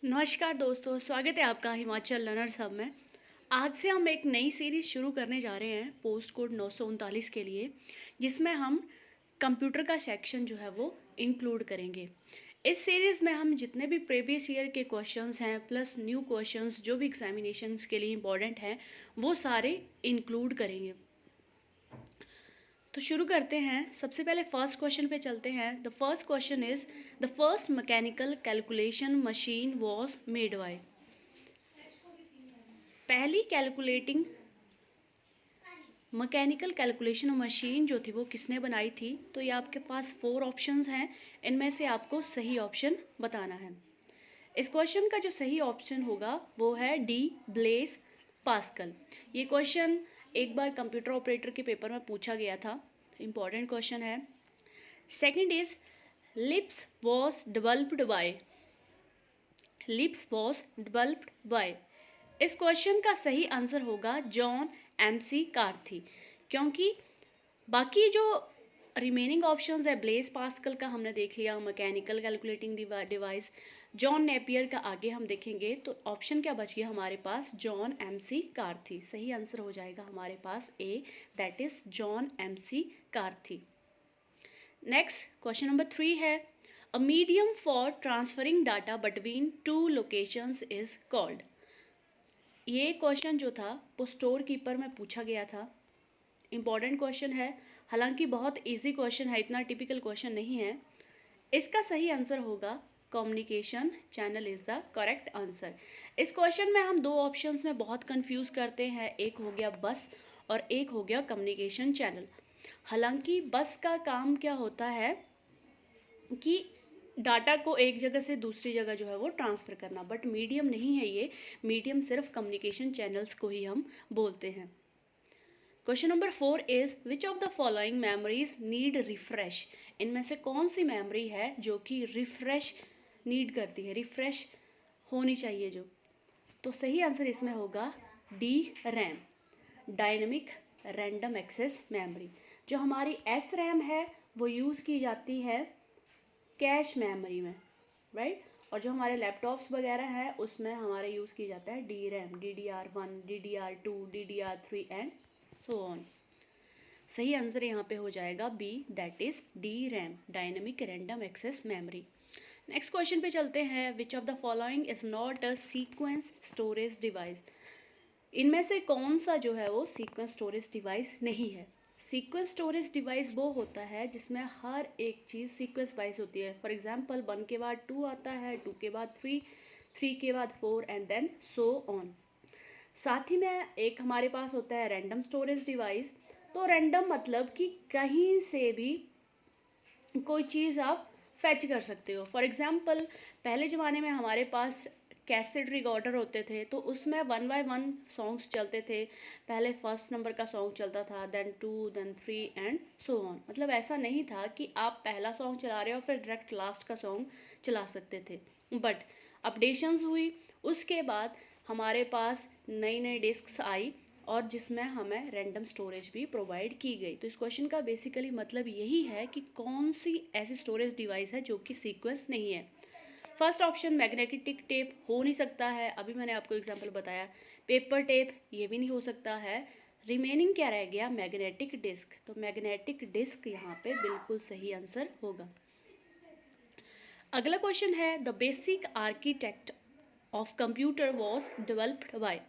नमस्कार दोस्तों, स्वागत है आपका हिमाचल लर्नर्स हब में। आज से हम एक नई सीरीज़ शुरू करने जा रहे हैं पोस्ट कोड 939 के लिए, जिसमें हम कंप्यूटर का सेक्शन जो है वो इंक्लूड करेंगे। इस सीरीज़ में हम जितने भी प्रीवियस ईयर के क्वेश्चंस हैं प्लस न्यू क्वेश्चंस जो भी एग्जामिनेशंस के लिए इम्पॉर्टेंट हैं वो सारे इंक्लूड करेंगे। तो शुरू करते हैं। सबसे पहले फर्स्ट क्वेश्चन पे चलते हैं। The first question is the first mechanical calculation machine was made by. पहली मैकेनिकल कैलकुलेशन मशीन जो थी वो किसने बनाई थी? तो ये आपके पास 4 ऑप्शंस हैं, इनमें से आपको सही ऑप्शन बताना है। इस क्वेश्चन का जो सही ऑप्शन होगा वो है डी, ब्लेस पास्कल। ये क्वेश्चन एक बार कंप्यूटर ऑपरेटर के पेपर में पूछा गया था, इम्पॉर्टेंट क्वेश्चन है। Second is lips was developed by. इस क्वेश्चन का सही आंसर होगा जॉन एमसी कार्थी, क्योंकि बाकी जो रिमेनिंग ऑप्शंस है ब्लेस पास्कल का हमने देख लिया, mechanical calculating device John Napier का आगे हम देखेंगे। तो ऑप्शन क्या बच गया हमारे पास? John MC Karthi. सही आंसर हो जाएगा हमारे पास A, that is John McCarthy. Next question number 3 है a medium for transferring data between 2 locations is called. ये क्वेश्चन जो था वो स्टोर कीपर में पूछा गया था, इम्पॉर्टेंट क्वेश्चन है। हालांकि बहुत इजी क्वेश्चन है, इतना टिपिकल क्वेश्चन नहीं है। इसका सही आंसर होगा communication channel is the correct answer. इस क्वेश्चन में हम 2 ऑप्शंस में बहुत कंफ्यूज करते हैं, एक हो गया बस और एक हो गया कम्युनिकेशन चैनल। हालांकि बस का काम क्या होता है कि डाटा को एक जगह से दूसरी जगह जो है वो ट्रांसफ़र करना, बट मीडियम नहीं है ये। मीडियम सिर्फ कम्युनिकेशन चैनल्स को ही हम बोलते हैं। Question number 4 is which of the following memories need refresh. इनमें से कौन सी मेमोरी है जो कि रिफ्रेश नीड करती है, रिफ्रेश होनी चाहिए जो? तो सही आंसर इसमें होगा D, RAM, dynamic random access memory. जो हमारी एस रैम है वो यूज़ की जाती है कैश मेमोरी में, राइट। और जो हमारे लैपटॉप्स वगैरह है उसमें हमारे यूज़ किया जाता है D RAM, DDR1, DDR2, DDR3 and so on. सही आंसर यहाँ पे हो जाएगा B, that is D RAM, dynamic random access memory. Next question पे चलते हैं। Which of the following is not a sequence storage device. इनमें से कौन सा जो है वो सीक्वेंस स्टोरेज डिवाइस नहीं है? सीक्वेंस स्टोरेज डिवाइस वो होता है जिसमें हर एक चीज़ सीक्वेंस वाइज होती है। फॉर एग्जांपल 1 के बाद 2 आता है, 2 के बाद 3, 3 के बाद 4 एंड देन सो ऑन। साथ ही में एक हमारे पास होता है रैंडम स्टोरेज डिवाइस। तो रैंडम मतलब कि कहीं से भी कोई चीज़ आप फैच कर सकते हो। फॉर एग्जांपल पहले ज़माने में हमारे पास कैसेट रिकॉर्डर होते थे, तो उसमें 1 बाय 1 सॉन्ग्स चलते थे। पहले फर्स्ट नंबर का सॉन्ग चलता था, then 2, then 3 and so on. मतलब ऐसा नहीं था कि आप पहला सॉन्ग चला रहे हो फिर डायरेक्ट लास्ट का सॉन्ग चला सकते थे। बट अपडेशंस हुई, उसके बाद हमारे पास नई नई डिस्क्स आई और जिसमें हमें रैंडम स्टोरेज भी प्रोवाइड की गई। तो इस क्वेश्चन का बेसिकली मतलब यही है कि कौन सी ऐसी स्टोरेज डिवाइस है जो कि सीक्वेंस नहीं है। फर्स्ट ऑप्शन मैग्नेटिक टेप हो नहीं सकता है, अभी मैंने आपको एग्जांपल बताया। पेपर टेप ये भी नहीं हो सकता है। रिमेनिंग क्या रह गया? Magnetic disk. तो मैग्नेटिक डिस्क यहाँ पे बिल्कुल सही आंसर होगा। अगला क्वेश्चन है the basic architect of computer was developed by.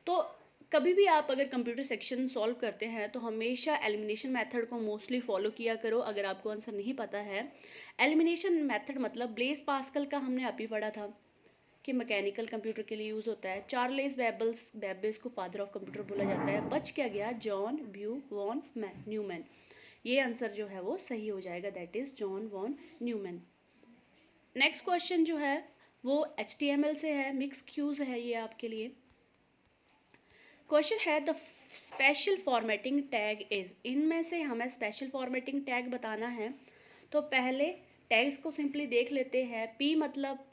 तो कभी भी आप अगर कंप्यूटर सेक्शन सॉल्व करते हैं तो हमेशा एलिमिनेशन मेथड को मोस्टली फॉलो किया करो। अगर आपको आंसर नहीं पता है, एलिमिनेशन मेथड मतलब ब्लेस पास्कल का हमने अभी पढ़ा था कि मैकेनिकल कंप्यूटर के लिए यूज़ होता है। चार्ल्स बेबेज को फादर ऑफ कंप्यूटर बोला जाता है। बच क्या गया? जॉन ब्यू वॉन न्यूमैन। ये आंसर जो है वो सही हो जाएगा, that is John von Neumann. Next question जो है वो HTML से है, मिक्स क्यूज है ये आपके लिए। क्वेश्चन है the special formatting tag is. इनमें से हमें स्पेशल फॉर्मेटिंग टैग बताना है। तो पहले टैग्स को सिंपली देख लेते हैं। P मतलब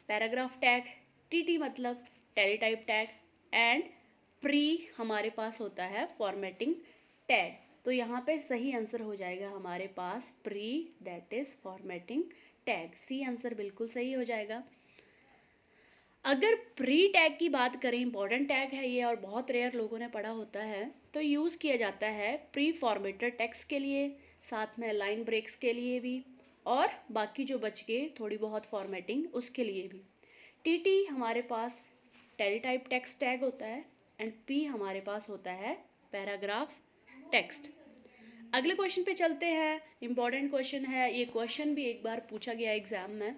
पैराग्राफ टैग, TT मतलब टेलीटाइप टैग एंड प्री हमारे पास होता है फॉर्मेटिंग टैग। तो यहाँ पे सही आंसर हो जाएगा हमारे पास pre, that is formatting tag. C answer बिल्कुल सही हो जाएगा। अगर प्री टैग की बात करें, इंपॉर्टेंट टैग है ये और बहुत रेयर लोगों ने पढ़ा होता है, तो यूज़ किया जाता है प्री फॉर्मेटेड टेक्स्ट के लिए, साथ में लाइन ब्रेक्स के लिए भी, और बाकी जो बच गए थोड़ी बहुत फॉर्मेटिंग उसके लिए भी। टीटी हमारे पास टेलीटाइप टेक्स्ट टैग होता है एंड पी हमारे पास होता है पैराग्राफ टेक्स्ट। अगले क्वेश्चन पे चलते हैं, इंपॉर्टेंट क्वेश्चन है ये, क्वेश्चन भी एक बार पूछा गया एग्जाम में।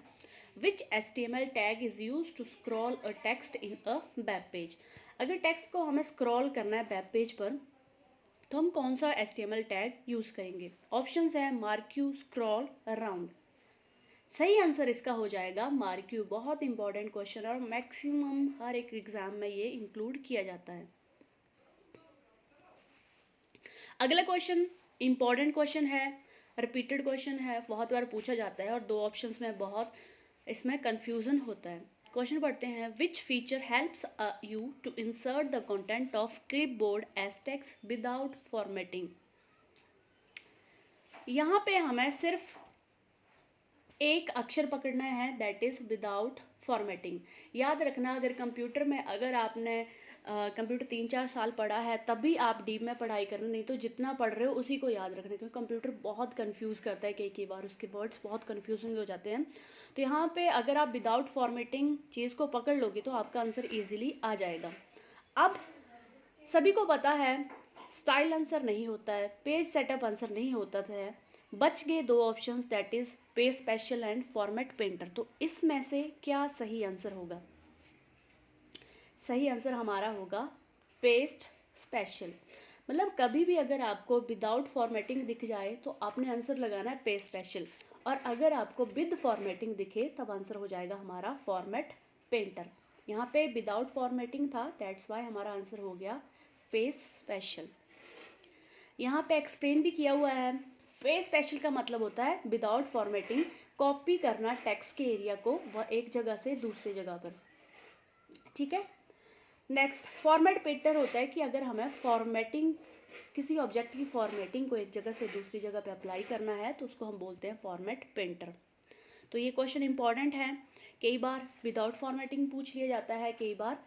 Which HTML tag is use to scroll a text in a web page. अगर टेक्स्ट को हमें स्क्रॉल करना है वेब पेज पर, तो हम कौन सा HTML टैग यूज़ करेंगे? ऑप्शंस है मार्क्यू, स्क्रॉल, अराउंड। सही आंसर इसका हो जाएगा मार्क्यू। बहुत इंपॉर्टेंट क्वेश्चन है और मैक्सिमम हर एक एग्जाम में ये इंक्लूड किया जाता है। अगला क्वेश्चन इंपॉर्टेंट क्वेश्चन है, रिपीटेड क्वेश्चन है, बहुत बार पूछा जाता है और दो ऑप्शंस में बहुत इसमें कंफ्यूजन होता है। क्वेश्चन पढ़ते हैं, which feature helps you to insert the content of clipboard as text without formatting. यहाँ पे हमें सिर्फ एक अक्षर पकड़ना है, दैट इज़ विदाउट फॉर्मेटिंग। याद रखना, अगर कंप्यूटर में अगर आपने कंप्यूटर 3-4 साल पढ़ा है तभी आप डीप में पढ़ाई करना, नहीं तो जितना पढ़ रहे हो उसी को याद रखना, क्योंकि कंप्यूटर बहुत कंफ्यूज करता है, कई बार उसके वर्ड्स बहुत कंफ्यूजिंग हो जाते हैं। तो यहाँ पे अगर आप विदाउट फॉर्मेटिंग चीज़ को पकड़ लोगे तो आपका आंसर ईजिली आ जाएगा। अब सभी को पता है स्टाइल आंसर नहीं होता है, पेज सेटअप आंसर नहीं होता है, बच गए दो options, that is page special and format painter. तो इसमें से क्या सही आंसर होगा? सही आंसर हमारा होगा पेस्ट स्पेशल। मतलब कभी भी अगर आपको विदाउट फॉर्मेटिंग दिख जाए तो आपने आंसर लगाना है पेस्ट स्पेशल, और अगर आपको विद फॉर्मेटिंग दिखे तब आंसर हो जाएगा हमारा फॉर्मेट पेंटर। यहाँ पे विदाउट फॉर्मेटिंग था, दैट्स वाई हमारा आंसर हो गया पेस्ट स्पेशल। यहाँ पे एक्सप्लेन भी किया हुआ है, पेज स्पेशल का मतलब होता है विदाउट फॉर्मेटिंग कॉपी करना टेक्स्ट के एरिया को वह एक जगह से दूसरी जगह पर। ठीक है, नेक्स्ट फॉर्मेट पेंटर होता है कि अगर हमें फॉर्मेटिंग किसी ऑब्जेक्ट की फॉर्मेटिंग को एक जगह से दूसरी जगह पे अप्लाई करना है तो उसको हम बोलते हैं फॉर्मेट पेंटर। तो ये क्वेश्चन इंपॉर्टेंट है, कई बार विदाउट फॉर्मेटिंग पूछ लिया जाता है, कई बार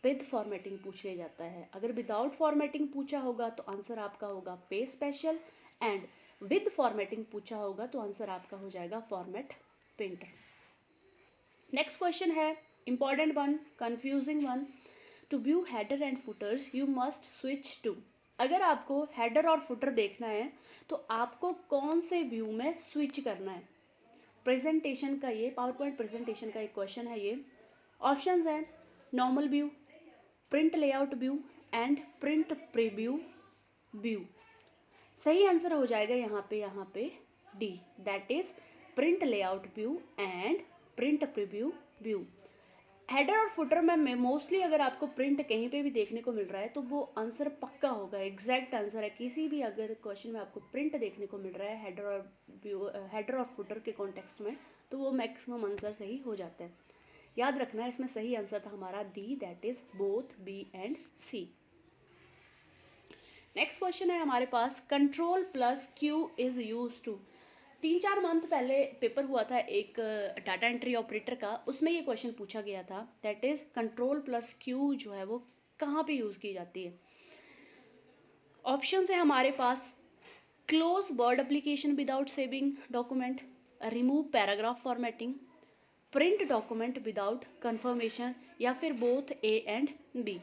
विद फॉर्मेटिंग पूछ लिया जाता है। अगर विदाउट फॉर्मेटिंग पूछा होगा तो आंसर आपका होगा page special, and with formatting पूछा होगा तो आंसर आपका हो जाएगा फॉर्मेट पेंटर। नेक्स्ट क्वेश्चन है important one, confusing one. To view header and footers you must switch to. अगर आपको हेडर और फुटर देखना है तो आपको कौन से व्यू में स्विच करना है? प्रेजेंटेशन का ये पावर पॉइंट प्रेजेंटेशन का एक क्वेश्चन है ये। ऑप्शंस हैं normal view, print layout view and print preview view. सही आंसर हो जाएगा यहाँ पे D, that is print layout view and print preview view. Header और फुटर में मोस्टली अगर आपको प्रिंट कहीं पे भी देखने को मिल रहा है तो वो आंसर पक्का होगा, एग्जैक्ट आंसर है। किसी भी अगर क्वेश्चन में आपको प्रिंट देखने को मिल रहा है हेडर और फुटर के कॉन्टेक्स्ट में, तो वो मैक्सिमम आंसर सही हो जाता है। याद रखना है इसमें सही आंसर था हमारा D, that is both B and C. Next question है हमारे पास, control plus Q is use to. 3-4 month पहले पेपर हुआ था एक डाटा एंट्री ऑपरेटर का, उसमें ये क्वेश्चन पूछा गया था, that is control plus Q जो है वो कहाँ पे यूज़ की जाती है? ऑप्शन है हमारे पास close word application without saving document, remove paragraph formatting, print document without confirmation, या फिर बोथ ए एंड बी।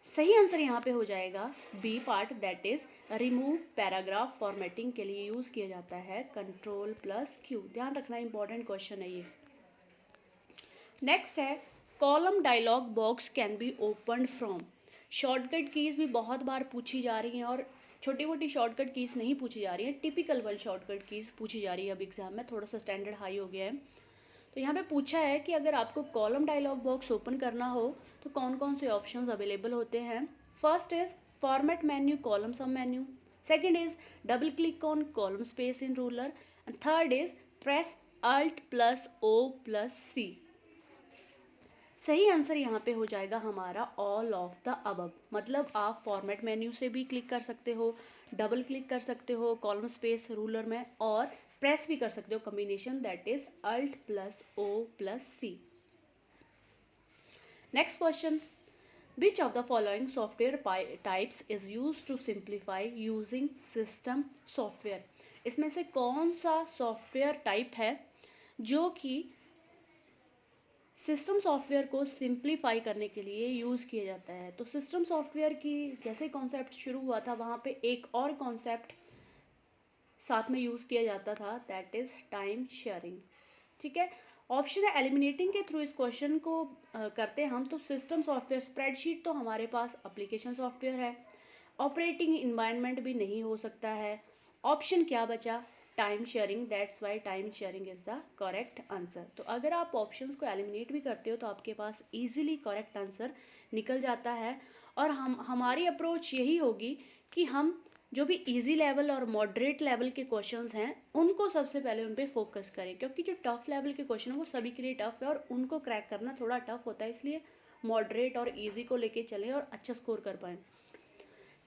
सही आंसर यहाँ पे हो जाएगा B part, that is remove paragraph formatting के लिए यूज़ किया जाता है कंट्रोल प्लस क्यू। ध्यान रखना इंपॉर्टेंट क्वेश्चन है ये। नेक्स्ट है column dialogue box can be open from. Shortcut keys भी बहुत बार पूछी जा रही हैं और छोटी मोटी शॉर्टकट कीज़ नहीं पूछी जा रही हैं, टिपिकल वर्ड शॉर्टकट कीज़ पूछी जा रही है अब एग्जाम में, थोड़ा सा स्टैंडर्ड हाई हो गया है। तो यहाँ पे पूछा है कि अगर आपको कॉलम डायलॉग बॉक्स ओपन करना हो तो कौन कौन से ऑप्शंस अवेलेबल होते हैं? First is format menu column sub menu, second is double click on column space in ruler, and third is press alt plus O plus C. सही answer यहाँ पे हो जाएगा हमारा ऑल ऑफ द अबव। मतलब आप फॉर्मेट मेन्यू से भी क्लिक कर सकते हो, डबल क्लिक कर सकते हो कॉलम स्पेस रूलर में, और प्रेस भी कर सकते हो, combination that is alt plus O plus C. Next question, which of the following software types is use to simplify using system software? इसमें से कौन सा सॉफ्टवेयर टाइप है जो कि सिस्टम सॉफ्टवेयर को सिंप्लीफाई करने के लिए यूज़ किया जाता है? तो सिस्टम सॉफ्टवेयर की जैसे कॉन्सेप्ट शुरू हुआ था वहाँ पे एक और कॉन्सेप्ट साथ में यूज़ किया जाता था, दैट इज़ टाइम शेयरिंग। ठीक है, ऑप्शन है एलिमिनेटिंग के थ्रू इस क्वेश्चन को करते हम तो सिस्टम सॉफ्टवेयर स्प्रेडशीट तो हमारे पास एप्लीकेशन सॉफ्टवेयर है, ऑपरेटिंग इन्वायरमेंट भी नहीं हो सकता है। ऑप्शन क्या बचा? Time sharing, that's why time sharing is the correct answer. तो अगर आप ऑप्शंस को एलिमिनेट भी करते हो तो आपके पास इजीली करेक्ट आंसर निकल जाता है। और हमारी अप्रोच यही होगी कि हम जो भी इजी लेवल और मॉडरेट लेवल के क्वेश्चंस हैं उनको सबसे पहले उन पे फोकस करें, क्योंकि जो टफ लेवल के क्वेश्चन है वो सभी के लिए टफ है और उनको क्रैक करना थोड़ा टफ होता है, इसलिए मॉडरेट और इजी को लेके चलें और अच्छा स्कोर कर पाएँ।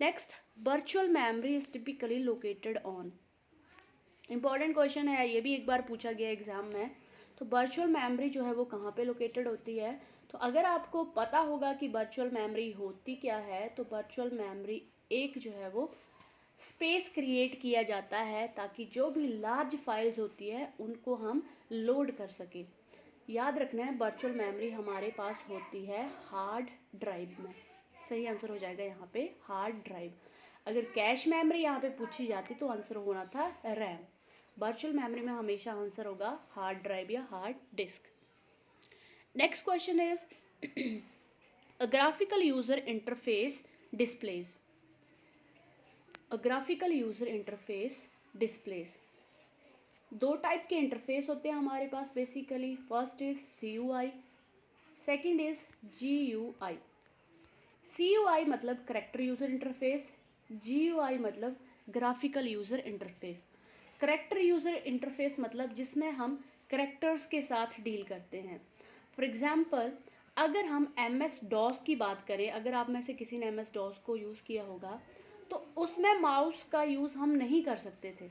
Next, virtual memory is typically located on. Important question है, ये भी एक बार पूछा गया एग्जाम में। तो वर्चुअल मेमोरी जो है वो कहाँ पे लोकेटेड होती है? तो अगर आपको पता होगा कि वर्चुअल मेमोरी होती क्या है, तो वर्चुअल मेमोरी एक जो है वो स्पेस क्रिएट किया जाता है ताकि जो भी लार्ज फाइल्स होती है उनको हम लोड कर सकें। याद रखना है वर्चुअल मेमोरी हमारे पास होती है हार्ड ड्राइव में। सही आंसर हो जाएगा यहाँ पे हार्ड ड्राइव। अगर कैश मेमोरी यहाँ पे पूछी जाती तो आंसर होना था रैम। वर्चुअल मेमोरी में हमेशा आंसर होगा हार्ड ड्राइव या hard disk. Next question is a graphical user interface displays. A graphical user interface displays, दो टाइप के इंटरफेस होते हैं हमारे पास basically. First is CUI, second is GUI। CUI मतलब करेक्टर यूजर इंटरफेस, GUI मतलब graphical user interface. Character user interface मतलब जिसमें हम करेक्टर्स के साथ डील करते हैं। फॉर एग्जाम्पल, अगर हम MS-DOS की बात करें, अगर आप में से किसी ने MS-DOS को यूज़ किया होगा तो उसमें माउस का यूज़ हम नहीं कर सकते थे,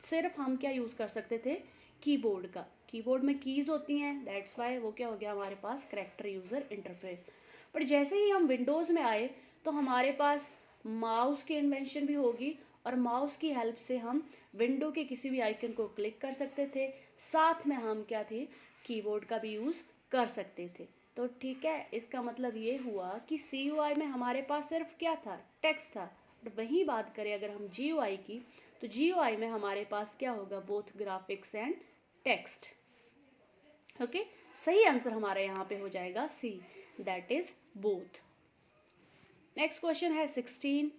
सिर्फ हम क्या यूज़ कर सकते थे? कीबोर्ड का। कीबोर्ड में कीज़ होती हैं, दैट्स वाई वो क्या हो गया हमारे पास करेक्टर यूज़र इंटरफेस। पर जैसे ही हम विंडोज़ में आए तो हमारे पास माउस की इन्वेंशन भी होगी और माउस की हेल्प से हम विंडो के किसी भी आइकन को क्लिक कर सकते थे, साथ में हम क्या थे? कीबोर्ड का भी यूज़ कर सकते थे। तो ठीक है, इसका मतलब ये हुआ कि CUI में हमारे पास सिर्फ क्या था? टेक्स्ट था। और वहीं बात करें अगर हम GUI की, तो GUI में हमारे पास क्या होगा? Both graphics and text. Okay, सही आंसर हमारा यहाँ पे हो जाएगा C, that is both. Next question है 16,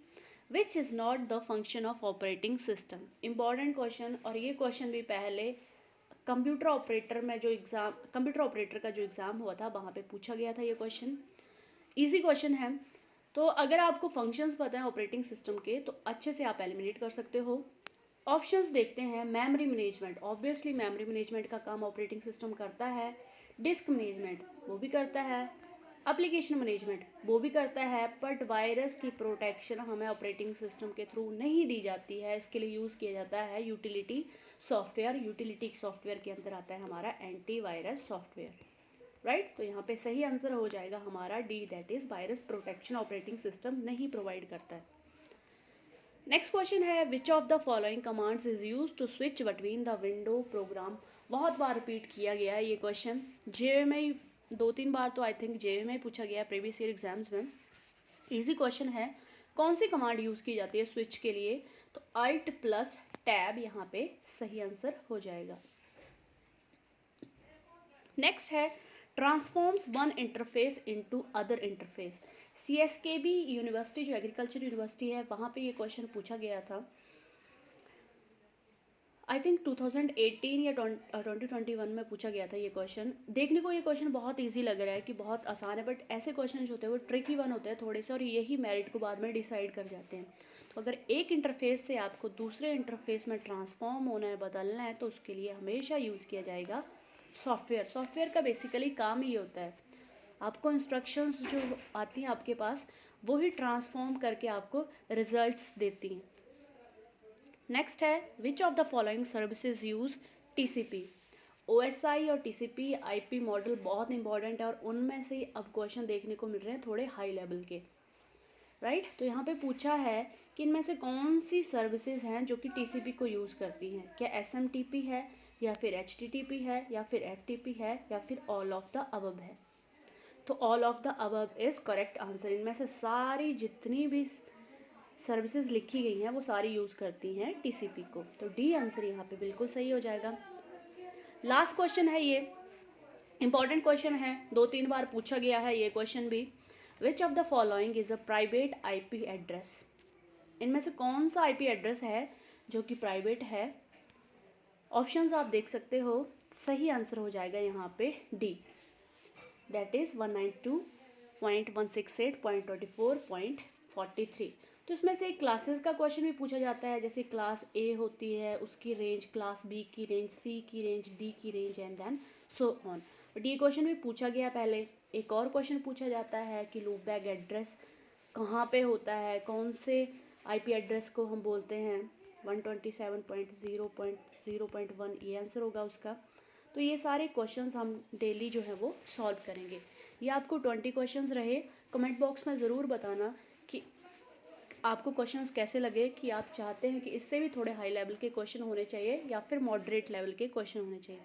which is not the function of operating system. Important question, और ये क्वेश्चन भी पहले कंप्यूटर ऑपरेटर में जो एग्ज़ाम, कंप्यूटर ऑपरेटर का जो एग्ज़ाम हुआ था वहाँ पे पूछा गया था ये क्वेश्चन। इजी क्वेश्चन है। तो अगर आपको फंक्शंस पता है ऑपरेटिंग सिस्टम के तो अच्छे से आप एलिमिनेट कर सकते हो। ऑप्शंस देखते हैं। Memory management, obviously memory management का काम ऑपरेटिंग सिस्टम करता है। डिस्क मैनेजमेंट वो भी करता है। एप्लीकेशन मैनेजमेंट वो भी करता है, बट वायरस की प्रोटेक्शन हमें ऑपरेटिंग सिस्टम के थ्रू नहीं दी जाती है। इसके लिए यूज़ किया जाता है यूटिलिटी सॉफ्टवेयर। यूटिलिटी सॉफ्टवेयर के अंदर आता है हमारा एंटीवायरस सॉफ्टवेयर, राइट। तो यहाँ पे सही आंसर हो जाएगा हमारा D, that is virus protection operating system नहीं प्रोवाइड करता है। नेक्स्ट क्वेश्चन है which of the following commands is use to switch between the window program. बहुत बार रिपीट किया गया है ये क्वेश्चन, JEE में 2-3 बार तो आई थिंक JEE में पूछा गया है प्रीवियस ईयर एग्जाम्स में। इजी क्वेश्चन है, कौन सी कमांड यूज़ की जाती है स्विच के लिए? तो Alt+Tab यहाँ पे सही आंसर हो जाएगा। नेक्स्ट है transforms one interface into other interface. CSKB university जो एग्रीकल्चर यूनिवर्सिटी है वहाँ पे ये क्वेश्चन पूछा गया था। आई थिंक 2018 या 2021 में पूछा गया था ये क्वेश्चन। देखने को ये क्वेश्चन बहुत इजी लग रहा है कि बहुत आसान है, बट ऐसे क्वेश्चन जो होते हैं वो ट्रिकी वन होते हैं थोड़े से, और यही मेरिट को बाद में डिसाइड कर जाते हैं। तो अगर एक इंटरफेस से आपको दूसरे इंटरफेस में ट्रांसफॉर्म होना है, बदलना है, तो उसके लिए हमेशा यूज़ किया जाएगा सॉफ्टवेयर। सॉफ्टवेयर का बेसिकली काम ही होता है, आपको इंस्ट्रक्शंस जो आती हैं आपके पास वो ही ट्रांसफॉर्म करके आपको रिजल्ट्स देती हैं। नेक्स्ट है which of the following services use TCP। OSI और TCP IP मॉडल बहुत इंपॉर्टेंट है और उनमें से अब क्वेश्चन देखने को मिल रहे हैं थोड़े हाई लेवल के, राइट। तो यहाँ पे पूछा है कि इनमें से कौन सी सर्विसेज हैं जो कि TCP को यूज़ करती हैं, क्या SMTP है या फिर HTTP है या फिर FTP है या फिर ऑल ऑफ द अबव है। तो all of the above is correct answer. इनमें से सारी जितनी भी सर्विसेज लिखी गई हैं वो सारी यूज़ करती हैं TCP को, तो डी आंसर यहाँ पे बिल्कुल सही हो जाएगा। लास्ट क्वेश्चन है, ये इंपॉर्टेंट क्वेश्चन है, 2-3 बार पूछा गया है ये क्वेश्चन भी। विच of the following is a private IP address. इनमें से कौन सा IP एड्रेस है जो कि प्राइवेट है। ऑप्शंस आप देख सकते हो, सही आंसर हो जाएगा यहाँ पे डी, दैट इज़ 192.168.24.43। तो इसमें से एक क्लासेस का क्वेश्चन भी पूछा जाता है, जैसे क्लास A होती है उसकी रेंज, क्लास B की रेंज, C की रेंज, D की range and then so on. But ये क्वेश्चन भी पूछा गया पहले। एक और क्वेश्चन पूछा जाता है कि लूप बैक एड्रेस कहाँ पे होता है, कौन से IP एड्रेस को हम बोलते हैं। 127.0.0.1 ये आंसर होगा उसका। तो ये सारे क्वेश्चंस हम डेली जो है वो सॉल्व करेंगे। ये आपको 20 क्वेश्चंस रहे। कमेंट बॉक्स में ज़रूर बताना कि आपको क्वेश्चंस कैसे लगे, कि आप चाहते हैं कि इससे भी थोड़े हाई लेवल के क्वेश्चन होने चाहिए या फिर मॉडरेट लेवल के क्वेश्चन होने चाहिए।